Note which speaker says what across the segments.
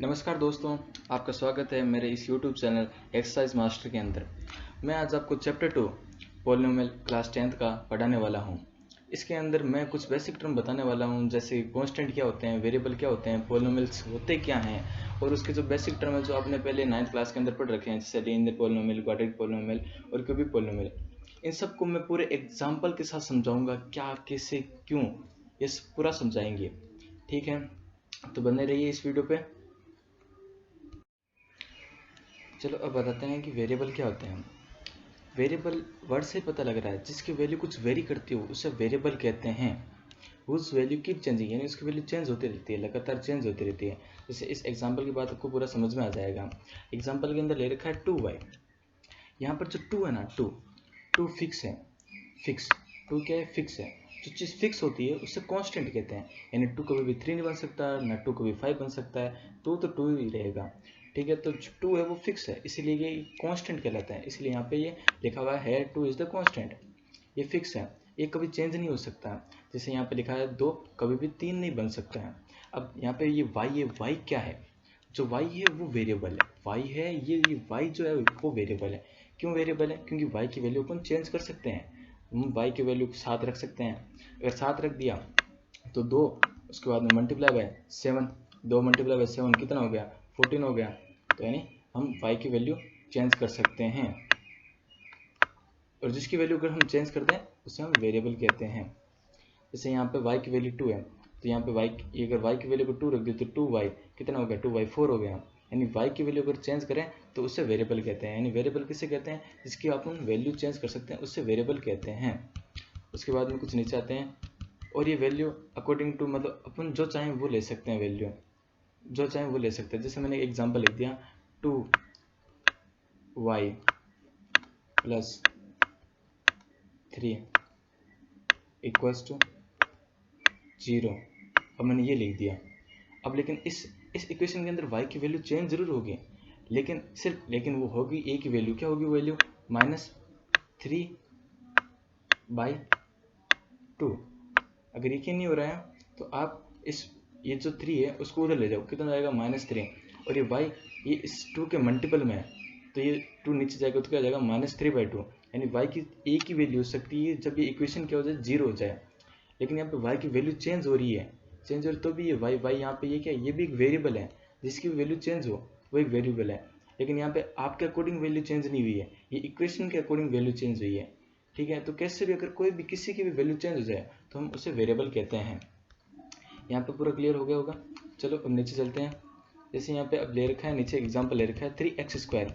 Speaker 1: नमस्कार दोस्तों, आपका स्वागत है मेरे इस YouTube चैनल एक्सरसाइज मास्टर के अंदर। मैं आज आपको चैप्टर 2 पॉलिनोमियल क्लास 10th का पढ़ाने वाला हूं। इसके अंदर मैं कुछ बेसिक टर्म बताने वाला हूं, जैसे कांस्टेंट क्या होते हैं, वेरिएबल क्या होते हैं, पॉलिनोमियल्स होते क्या हैं, और उसके जो बेसिक टर्म है जो आपने पहले 9th क्लास के अंदर पढ़ रखे हैं, जैसे लीनियर पॉलिनोमियल, क्वाड्रेटिक पॉलिनोमियल और क्यूबिक पॉलिनोमियल। इन सबको मैं पूरे एग्जाम्पल के साथ समझाऊंगा, क्या, कैसे, क्यों, ये पूरा समझाएंगे। ठीक है, तो बने रहिए इस वीडियो पे। चलो अब बताते हैं कि वेरिएबल क्या होते हैं। वेरिएबल वर्ड से पता लग रहा है, जिसकी वैल्यू कुछ वेरी करती हो उसे वेरिएबल कहते हैं। हुज वैल्यू कीप चेंजिंग, यानी उसकी वैल्यू चेंज होती रहती है, लगातार चेंज होती रहती है। जैसे इस एग्जांपल की बात आपको पूरा समझ में आ जाएगा। एग्जांपल के अंदर ले रखा है 2y। यहाँ पर जो 2 है ना, 2 फिक्स है। फिक्स 2 क्या है? फिक्स है। जो चीज़ फिक्स होती है उससे कांस्टेंट कहते हैं, यानी 2 कभी भी 3 नहीं बन सकता, ना 2 कभी 5 बन सकता है। 2 तो 2 ही रहेगा। ठीक है, तो 2 है वो फिक्स है, इसीलिए ये कांस्टेंट कहलाता है। इसलिए यहाँ पे ये लिखा हुआ है 2 इज द कांस्टेंट। ये फिक्स है, ये कभी चेंज नहीं हो सकता। जैसे यहाँ पे लिखा है 2 कभी भी 3 नहीं बन सकता है। अब यहाँ पे ये y है, y क्या है? जो y है वो वेरिएबल है। y है, ये y जो है वो वेरिएबल है। क्यों वेरिएबल है? क्योंकि y की वैल्यू अपन चेंज कर सकते हैं। हम y की वैल्यू 7 रख सकते हैं। अगर 7 रख दिया तो 2, उसके बाद में मल्टीप्लाई बाय 7, 2 मल्टीप्लाई बाय 7 कितना हो गया? 14 हो गया। तो यानी हम y की वैल्यू चेंज कर सकते हैं, और जिसकी वैल्यू अगर हम चेंज करते हैं उसे हम वेरिएबल कहते हैं। जैसे यहाँ पे y की वैल्यू 2 है, तो यहाँ पे अगर y की वैल्यू को 2 रख दिया तो 2y कितना हो गया? 2y 4 हो गया। यानी y की वैल्यू अगर चेंज करें तो उससे वेरिएबल कहते हैं। यानी वेरिएबल किसे कहते हैं? जिसकी अपन वैल्यू चेंज कर सकते हैं उससे वेरिएबल कहते हैं। उसके बाद में कुछ नीचे आते हैं, और ये वैल्यू अकॉर्डिंग टू, मतलब अपन जो चाहें वो ले सकते हैं, वैल्यू जो चाहें वो ले सकते हैं। जैसे मैंने एग्जांपल लिख दिया 2y प्लस 3 इक्वल्स टू 0। अब मैंने ये लिख दिया। अब लेकिन इस इक्वेशन के अंदर y की वैल्यू चेंज जरूर होगी, लेकिन वो होगी a की वैल्यू। क्या होगी वैल्यू? -3/2। अगर ये नहीं हो रहा है तो आप ये जो 3 है उसको उधर ले जाओ, कितना जाएगा? -3। और ये y ये इस 2 के मल्टीपल में है, तो ये 2 नीचे जाएगा तो क्या हो जाएगा? -3/2। यानी y की a की वैल्यू हो सकती है जब ये इक्वेशन क्या हो जाए? 0 हो जाए। लेकिन यहाँ पे y की वैल्यू चेंज हो रही है, तो भी ये y यहाँ पे ये क्या है? ये भी एक वेरिएबल है। जिसकी वैल्यू चेंज हो वो एक वेरिएबल है। लेकिन यहाँ पे आपके अकॉर्डिंग वैल्यू चेंज नहीं हुई है, ये इक्वेशन के अकॉर्डिंग वैल्यू चेंज हुई है। ठीक है, तो कैसे भी अगर कोई भी किसी की भी वैल्यू चेंज हो जाए तो हम उसे वेरिएबल कहते हैं। यहाँ पे पूरा क्लियर हो गया होगा। चलो अब नीचे चलते हैं। जैसे यहाँ पे अब ले रखा है, नीचे एग्जाम्पल ले रखा है 3x²।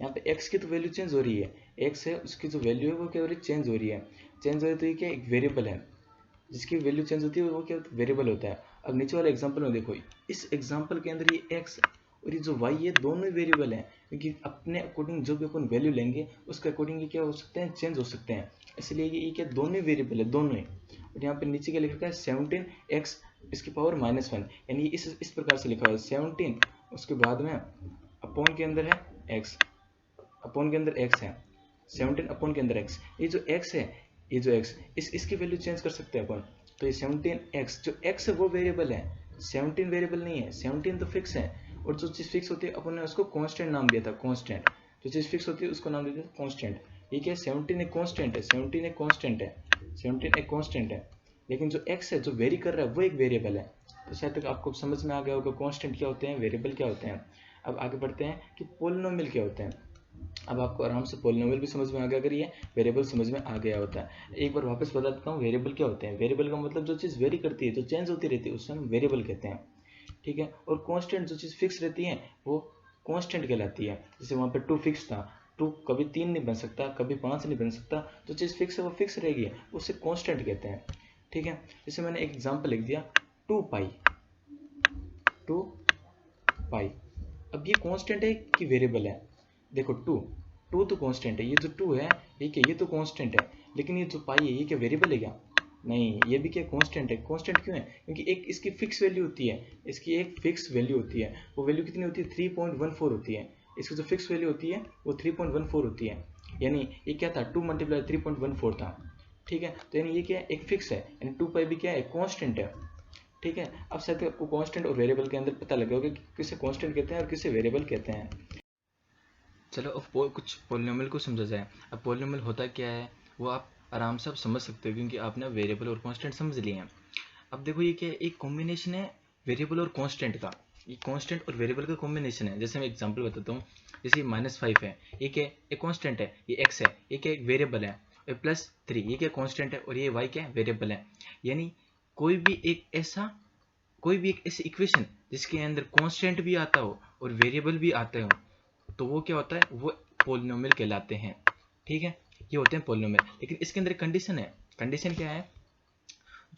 Speaker 1: यहाँ पे x की तो वैल्यू चेंज हो रही है, x है उसकी जो वैल्यू है वो क्या हो रही है? चेंज हो रही है। चेंज हो रही है तो ये क्या? एक वेरिएबल है। जिसकी वैल्यू चेंज होती है वो क्या? वेरिएबल होता है। अब नीचे वाले एग्जांपल में देखो, इस एग्जांपल के अंदर ये x और ये जो y है दोनों ही वेरिएबल हैं, क्योंकि अपने अकॉर्डिंग जो भी अपन वैल्यू लेंगे उसके अकॉर्डिंग ये क्या हो सकते हैं? चेंज हो सकते हैं। इसलिए ये क्या? दोनों ही वेरिएबल है, दोनों ही। और यहाँ पे नीचे क्या लिखा है? 17x इसकी पावर -1, यानी इस प्रकार से लिखा हुआ है 17, उसके बाद में अपॉन के अंदर है x, अपॉन के अंदर x है, 17 अपॉन के अंदर x। ये जो x है, ये जो x इसकी वैल्यू चेंज कर सकते हैं अपन। तो ये 17x, जो x है वो वेरिएबल है, 17 वेरिएबल नहीं है। 17 तो फिक्स है, और जो चीज़ फिक्स होती है अपन ने उसको कांस्टेंट नाम दिया था। कांस्टेंट, जो चीज़ फिक्स होती है उसको नाम देते हैं कांस्टेंट। ये क्या है? 17 एक कांस्टेंट है, 17 एक कांस्टेंट है, 17 एक कांस्टेंट है। लेकिन जो x है जो वेरी कर रहा है वो एक वेरिएबल है। तो शायद तक आपको समझ में आ गया होगा कांस्टेंट क्या होते हैं, वेरिएबल क्या होते हैं। अब आगे बढ़ते हैं कि पॉलिनोमियल क्या होते हैं। अब आपको आराम से पॉलिनोमियल भी समझ में आ गया अगर ये वेरिएबल समझ में आ गया होता है। एक बार वापस बता देता हूँ वेरिएबल क्या होते हैं। वेरिएबल का मतलब जो चीज़ वेरी करती है, जो चेंज होती रहती है, उससे हम वेरिएबल कहते हैं। ठीक है, और कांस्टेंट जो चीज़ फिक्स रहती है वो कांस्टेंट कहलाती है। जैसे वहाँ पे 2 फिक्स था, 2 कभी 3 नहीं बन सकता, कभी 5 नहीं बन सकता। जो चीज़ फिक्स है वो फिक्स रहेगी, उसे कांस्टेंट कहते हैं। ठीक है, जैसे मैंने एक एग्जाम्पल लिख दिया 2π। अब ये कांस्टेंट है कि वेरिएबल है? देखो 2 तो कांस्टेंट है, ये जो 2 है ये क्या? ये तो कांस्टेंट है। लेकिन ये जो पाई है ये क्या? वेरिएबल है क्या? नहीं, ये भी क्या? कांस्टेंट है। कांस्टेंट क्यों है? क्योंकि एक इसकी फिक्स वैल्यू होती है, इसकी एक फिक्स वैल्यू होती है। वो वैल्यू कितनी होती है? 3.14 होती है। इसकी जो फिक्स वैल्यू होती है वो 3.14 होती है। यानी ये क्या था? 2 × 3.14 था। ठीक है, तो यानी ये क्या है? एक फिक्स है, यानी 2π भी क्या है? कांस्टेंट है। ठीक है। अब शायद आपको कांस्टेंट और वेरिएबल के अंदर पता लगा होगा कि किसे कांस्टेंट कहते हैं और किसे वेरिएबल कहते हैं। चलो अब कुछ पॉलिनोमियल को समझा जाए। अब पॉलिनोमियल होता क्या है वो आप आराम से आप समझ सकते हो, क्योंकि आपने वेरिएबल और कांस्टेंट समझ लिए हैं। अब देखो ये क्या है, एक कॉम्बिनेशन है वेरिएबल और कांस्टेंट का। ये कांस्टेंट और वेरिएबल का कॉम्बिनेशन है। जैसे मैं एग्जांपल बताता हूँ, जैसे -5 है, ये क्या है, एक कांस्टेंट है, ये x है, ये क्या एक वेरिएबल है, और +3 ये क्या कांस्टेंट है और ये y क्या है, वेरिएबल है। यानी कोई भी एक ऐसी इक्वेशन जिसके अंदर कांस्टेंट भी आता हो और वेरिएबल भी आते हो, तो वो क्या होता है, वो पॉलिनोमियल कहलाते हैं। ठीक है, ये होते हैं पॉलिनोमियल। लेकिन इसके अंदर कंडीशन है। कंडीशन क्या है,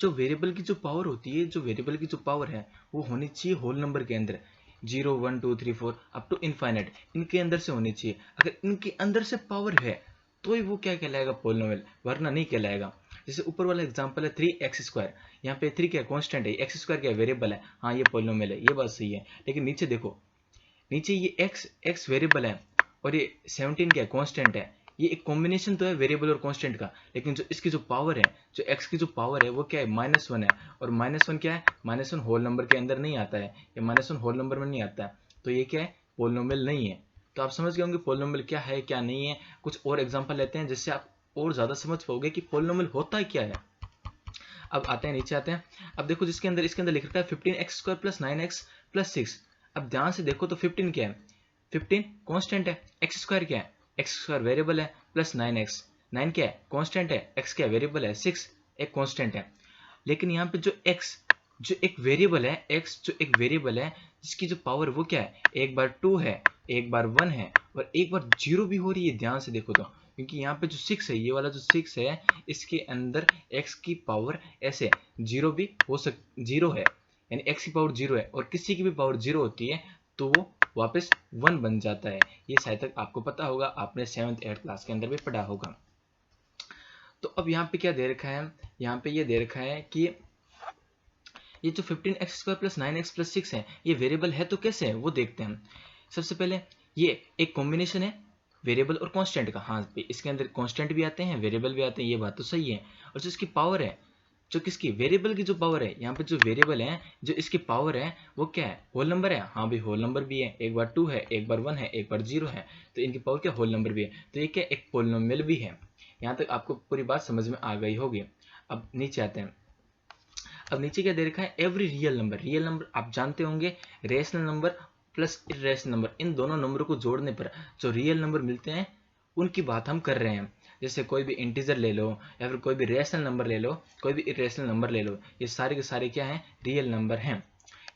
Speaker 1: जो वेरिएबल की जो पावर होती है, जो वेरिएबल की जो पावर है वो होनी चाहिए होल नंबर के अंदर, 0 1 2 3 4 अप टू इनफाइनाइट, इनके अंदर से होनी चाहिए। अगर इनके अंदर से पावर है तो ही वो क्या कहलाएगा, पॉलिनोमियल, वरना नहीं कहलाएगा। जैसे ऊपर वाला एग्जांपल है 3x², यहाँ पे 3 क्या है, कांस्टेंट है, x² क्या है, वेरिएबल है, हाँ ये पॉलिनोमियल है, ये बात सही है। लेकिन नीचे देखो, नीचे ये x वेरिएबल है और ये 17 क्या है, कांस्टेंट है। ये एक कॉम्बिनेशन तो है वेरिएबल और कांस्टेंट का, लेकिन जो इसकी जो पावर है, जो x की जो पावर है वो क्या है, -1 है। और -1 क्या है, -1 होल नंबर के अंदर नहीं आता है, या -1 होल नंबर में नहीं आता है, तो ये क्या है, पॉलिनोमियल नहीं है। तो आप समझ गए होंगे पॉलिनोमियल क्या है क्या नहीं है। कुछ और एग्जांपल लेते हैं जिससे आप और ज़्यादा समझ पाओगे कि पॉलिनोमियल होता है क्या है। अब आते हैं, नीचे आते हैं। अब देखो जिसके अंदर, इसके अंदर लिख रखा है 15x² + 9x + 6। अब ध्यान से देखो तो 15 क्या है, 15 कांस्टेंट है, x² क्या है, x² वेरिएबल है, प्लस 9x, 9 क्या है, कांस्टेंट है, x क्या वेरिएबल है, 6 एक कांस्टेंट है। लेकिन यहाँ पे जो x जो एक वेरिएबल है, x जो एक वेरिएबल है जिसकी जो पावर वो क्या है, एक बार 2 है, एक बार 1 है और एक बार 0 भी हो रही है। ध्यान से देखो तो, क्योंकि यहाँ पे जो 6 है, ये वाला जो 6 है, इसके अंदर x की पावर ऐसे 0 भी हो 0 है, यानी x की पावर 0 है और किसी की भी पावर 0 होती है तो वो वापस 1 बन जाता है। ये शायद तक आपको पता होगा, आपने 7th 8th क्लास के अंदर भी पढ़ा होगा। तो अब यहाँ पे क्या दे रखा है, यहाँ पे ये दे रखा है कि ये जो 15x² + 9x + 6 है, ये वेरिएबल है तो कैसे है वो देखते हैं। सबसे पहले ये एक कॉम्बिनेशन है वेरिएबल और कांस्टेंट का। हाँ, इसके अंदर कांस्टेंट भी आते हैं, वेरिएबल भी आते हैं, ये बात तो सही है। और जो इसकी पावर है, जो किसकी, वेरिएबल की जो पावर है, यहाँ पे जो वेरिएबल है, जो इसकी पावर है वो क्या है, होल नंबर है। हाँ भाई, होल नंबर भी है, एक बार 2 है, एक बार 1 है, एक बार 0 है, तो इनकी पावर क्या, होल नंबर भी है। तो ये क्या, एक पॉलिनोमियल भी है। यहाँ तक आपको पूरी बात समझ में आ गई होगी। अब नीचे आते हैं। अब नीचे क्या दे रखा है, every real number. Real number आप जानते होंगे, rational number plus irrational number, इन दोनों नंबरों को जोड़ने पर जो रियल नंबर मिलते हैं उनकी बात हम कर रहे हैं। जैसे कोई भी इंटीजर ले लो या फिर कोई भी रेशनल नंबर ले लो, कोई भी इरेशनल नंबर ले लो, ये सारे के सारे क्या हैं, रियल नंबर हैं।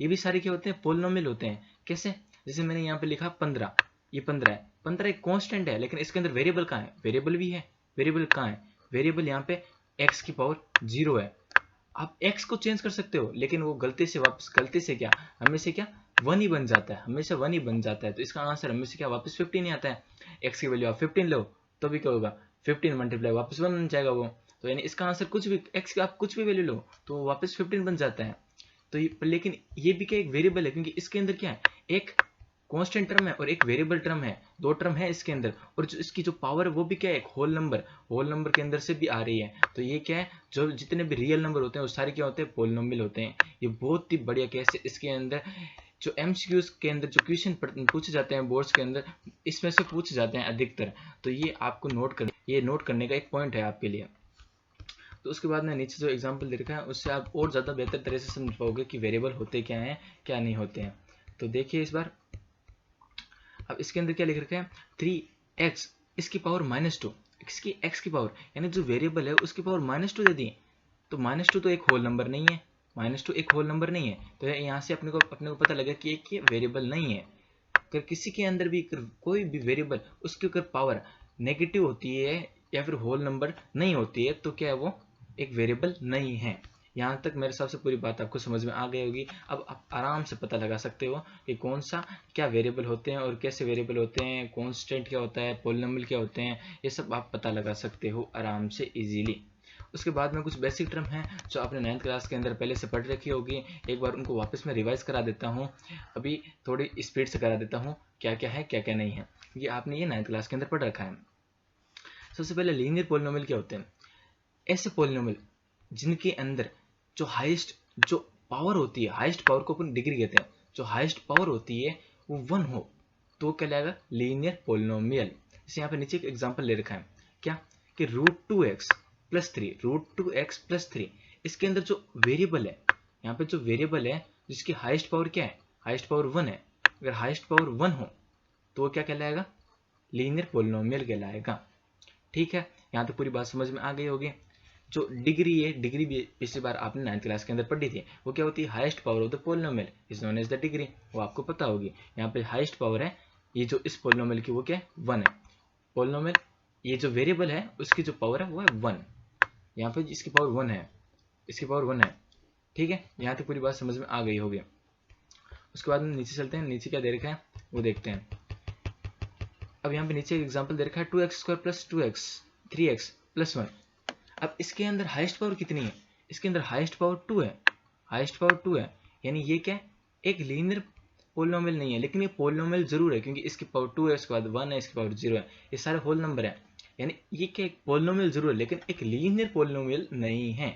Speaker 1: ये भी सारे क्या होते हैं, पोलिनोमियल होते हैं। कैसे, जैसे मैंने यहाँ पे लिखा 15, ये 15 है, 15 एक कांस्टेंट है, लेकिन इसके अंदर वेरिएबल कहाँ है, वेरिएबल भी है। वेरिएबल कहाँ है, वेरिएबल यहाँ पे x की पावर 0 है। आप x को चेंज कर सकते हो, लेकिन वो गलती से वापस, गलती से क्या, हमेशा क्या 1 ही बन जाता है, हमेशा 1 ही बन जाता है। तो इसका आंसर हमेशा क्या, वापस 15 ही आता है। x की वैल्यू आप 15 लो तो भी क्या होगा, 15 मल्टीप्लाई वापस 1 बन जाएगा वो। तो यानी इसका आंसर कुछ भी, x की आप कुछ भी वैल्यू लो तो वो वापस 15 बन जाता है। तो ये, लेकिन ये भी क्या एक वेरिएबल है, क्योंकि इसके अंदर क्या है, एक कांस्टेंट टर्म है और एक वेरिएबल टर्म है, दो टर्म है इसके अंदर। और जो इसकी जो पावर है वो भी क्या है, एक होल नंबर के अंदर से भी आ रही है। तो ये क्या है, जो जितने भी रियल नंबर होते हैं वो सारे क्या होते हैं, पॉलिनोमियल होते हैं। ये बहुत ही बढ़िया केस है। इसके अंदर जो एमसीक्यूज के अंदर जो क्वेश्चन पूछे जाते हैं बोर्ड्स के अंदर, इसमें से पूछे जाते हैं अधिकतर। तो ये आपको नोट करने का एक पॉइंट है आपके लिए। तो उसके बाद में नीचे जो एग्जाम्पल दे रखा है उससे आप और ज़्यादा बेहतर तरह से समझ पाओगे कि वेरिएबल होते क्या हैं, क्या नहीं होते हैं। तो देखिए इस बार, अब इसके अंदर क्या लिख रखा है, 3x इसकी पावर -2, इसकी x की पावर, यानी जो वेरिएबल है उसकी पावर -2 दे दी। तो -2 तो एक होल नंबर नहीं है, -2 एक होल नंबर नहीं है। तो यहाँ से अपने को पता लगा कि एक ये वेरिएबल नहीं है। अगर किसी के अंदर भी कोई भी वेरिएबल, उसकी अगर पावर नेगेटिव होती है या फिर होल नंबर नहीं होती है तो क्या है, वो एक वेरिएबल नहीं है। यहाँ तक मेरे हिसाब से पूरी बात आपको समझ में आ गई होगी। अब आप आराम से पता लगा सकते हो कि कौन सा क्या वेरिएबल होते हैं और कैसे वेरिएबल होते हैं, कांस्टेंट क्या होता है, पॉलिनोमियल क्या होते हैं, ये सब आप पता लगा सकते हो आराम से इजीली। उसके बाद में कुछ बेसिक टर्म हैं जो आपने 9th क्लास के अंदर पहले से पढ़ रखी होगी। एक बार उनको वापस मैं रिवाइज करा देता हूँ, अभी थोड़ी स्पीड से करा देता हूँ, क्या क्या है क्या क्या नहीं है। ये आपने ये 9th क्लास के अंदर पढ़ रखा है। सबसे पहले लीनियर पॉलिनोमियल क्या होते हैं, ऐसे पॉलिनोमियल जिनके अंदर जो हाईएस्ट, जो पावर होती है, हाईएस्ट पावर को अपन डिग्री कहते हैं, जो हाईएस्ट पावर होती है वो 1 हो तो क्या लाएगा, लीनियर पोलिनोमियल। जैसे यहाँ पे नीचे एक एग्जांपल ले रखा है, क्या कि √2x + 3, √2x + 3, इसके अंदर जो वेरिएबल है, यहाँ पे जो वेरिएबल है जिसकी हाईएस्ट पावर क्या है, हाईएस्ट पावर 1 है, अगर हाईएस्ट पावर 1 हो तो क्या कहलाएगा, लीनियर पोलिनोमियल कहलाएगा। ठीक है, यहाँ तक पूरी बात समझ में आ गई होगी। जो डिग्री है, डिग्री भी पिछली बार आपने 9th क्लास के अंदर पढ़ी थी, वो क्या होती है, highest power of the polynomial is known as the degree, वो आपको पता होगी। यहाँ पे हाईएस्ट पावर है ये जो इस पोलिनोमियल की, वो क्या है, 1 है। पोलिनोमियल ये जो वेरिएबल है उसकी जो पावर है वो है 1, यहाँ पे इसकी पावर 1 है, इसकी पावर 1 है। ठीक है, यहाँ तक पूरी बात समझ में आ गई होगी। उसके बाद में नीचे चलते हैं, नीचे क्या दे रखा है वो देखते हैं। अब यहाँ पे नीचे एक एग्जांपल दे रखा है 2x² + 2x 3x + 1। अब इसके अंदर हाईएस्ट पावर कितनी है, इसके अंदर हाईएस्ट पावर 2 है, हाईएस्ट पावर 2 है, यानी ये क्या है, एक लीनियर पोलिनोमियल नहीं है, लेकिन ये पोलिनोमियल जरूर है क्योंकि इसकी पावर 2 है, इसके बाद 1 है, इसकी पावर 0 है, ये सारे होल नंबर है, यानी ये क्या एक पोलिनोमियल जरूर है लेकिन एक लीनियर पोलिनोमियल नहीं है।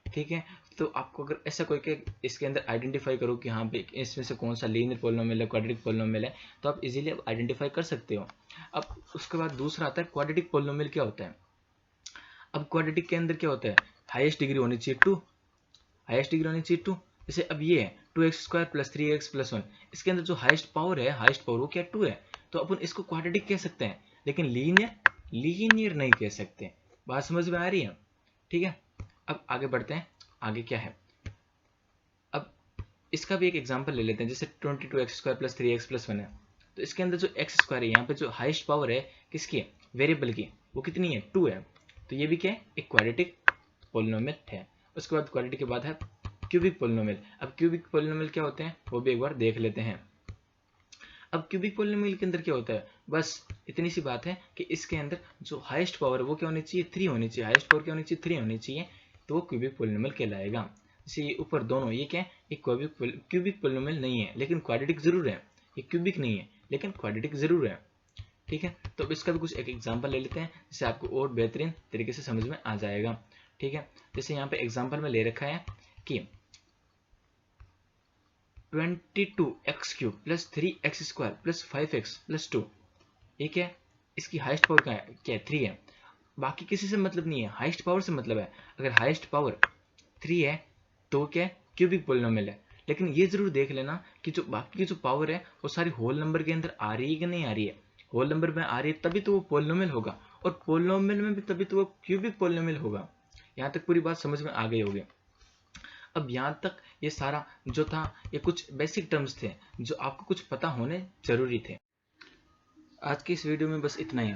Speaker 1: ठीक है, तो आपको अगर ऐसा कोई के इसके अंदर आइडेंटिफाई करो कि हाँ भाई इसमें से कौन सा लीनियर पोलिनोमियल है, क्वाड्रेटिक पोलिनोमियल है, तो आप इजीली आइडेंटिफाई कर सकते हो। अब उसके बाद दूसरा आता है क्वाड्रेटिक पोलिनोमियल। क्या होता है, अब क्वाड्रेटिक के अंदर क्या होता है, हाईएस्ट डिग्री होनी चाहिए 2, हाईएस्ट डिग्री होनी चाहिए 2। जैसे अब ये है 2x² + 3x + 1, इसके अंदर जो हाईएस्ट पावर है, हाईएस्ट पावर वो क्या 2 है, तो अपन इसको क्वाड्रेटिक कह सकते हैं, लेकिन लीनियर नहीं कह सकते। बात समझ में आ रही है। ठीक है, अब आगे बढ़ते हैं, आगे क्या है, अब इसका भी एक एग्जांपल ले लेते हैं। जैसे 22x² + 3x + 1 है, तो इसके अंदर जो x² है, यहाँ पे जो हाईएस्ट पावर है किसकी है, वेरिएबल की, वो कितनी है, 2 है, तो ये भी क्या है, एक क्वाड्रेटिक पोलिनोमियल है। उसके बाद क्वाड्रेटिक के बाद है क्यूबिक पोलिनोमियल। अब क्यूबिक पोलिनोमियल क्या होते हैं वो भी एक बार देख लेते हैं। अब क्यूबिक पोलिनोमियल के अंदर क्या होता है, बस इतनी सी बात है कि इसके अंदर जो हाईएस्ट पावर है वो क्या होनी चाहिए, 3 होनी चाहिए, हाईएस्ट पावर क्या होनी चाहिए, 3 होनी चाहिए, तो वो क्यूबिक पोलिनोमियल कहलाएगा। जैसे ये ऊपर दोनों, ये क्या है, एक क्यूबिक पोलिनोमियल नहीं है लेकिन क्वाड्रेटिक जरूर है, ये क्यूबिक नहीं है लेकिन क्वाड्रेटिक जरूर है। ठीक है, तो अब इसका भी कुछ एक एग्जांपल ले लेते हैं जिससे आपको और बेहतरीन तरीके से समझ में आ जाएगा। ठीक है, जैसे यहाँ पे एग्जांपल में ले रखा है कि 22x³ + 3x² + 5x + 2, ये क्या है, इसकी हाईएस्ट पावर क्या है 3 है, बाकी किसी से मतलब नहीं है, हाईएस्ट पावर से मतलब है। अगर हाईएस्ट पावर 3 है तो क्या है, क्यूबिक पोलिनोमियल है। लेकिन ये जरूर देख लेना कि जो बाकी की जो पावर है वो सारी होल नंबर के अंदर आ रही है कि नहीं आ रही है, होल नंबर में आ रही है तभी तो वो पोलिनोमियल होगा, और पोलिनोमियल में भी तभी तो वो क्यूबिक पोलिनोमियल होगा। यहाँ तक पूरी बात समझ में आ गई होगी। अब यहाँ तक ये सारा जो था ये कुछ बेसिक टर्म्स थे जो आपको कुछ पता होने जरूरी थे। आज की इस वीडियो में बस इतना ही,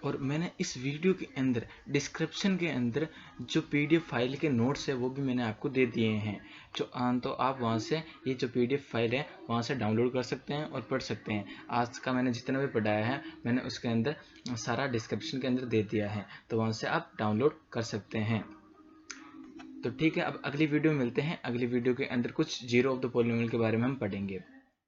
Speaker 1: और मैंने इस वीडियो के अंदर डिस्क्रिप्शन के अंदर जो पीडीएफ फाइल के नोट्स है वो भी मैंने आपको दे दिए हैं, जो तो आप वहाँ से ये जो पीडीएफ फाइल है वहाँ से डाउनलोड कर सकते हैं और पढ़ सकते हैं। आज का मैंने जितना भी पढ़ाया है मैंने उसके अंदर सारा डिस्क्रिप्शन के अंदर दे दिया है, तो वहाँ से आप डाउनलोड कर सकते हैं। तो ठीक है, अब अगली वीडियो में मिलते हैं। अगली वीडियो के अंदर कुछ जीरो ऑफ द पॉलिनोमियल के बारे में हम पढ़ेंगे।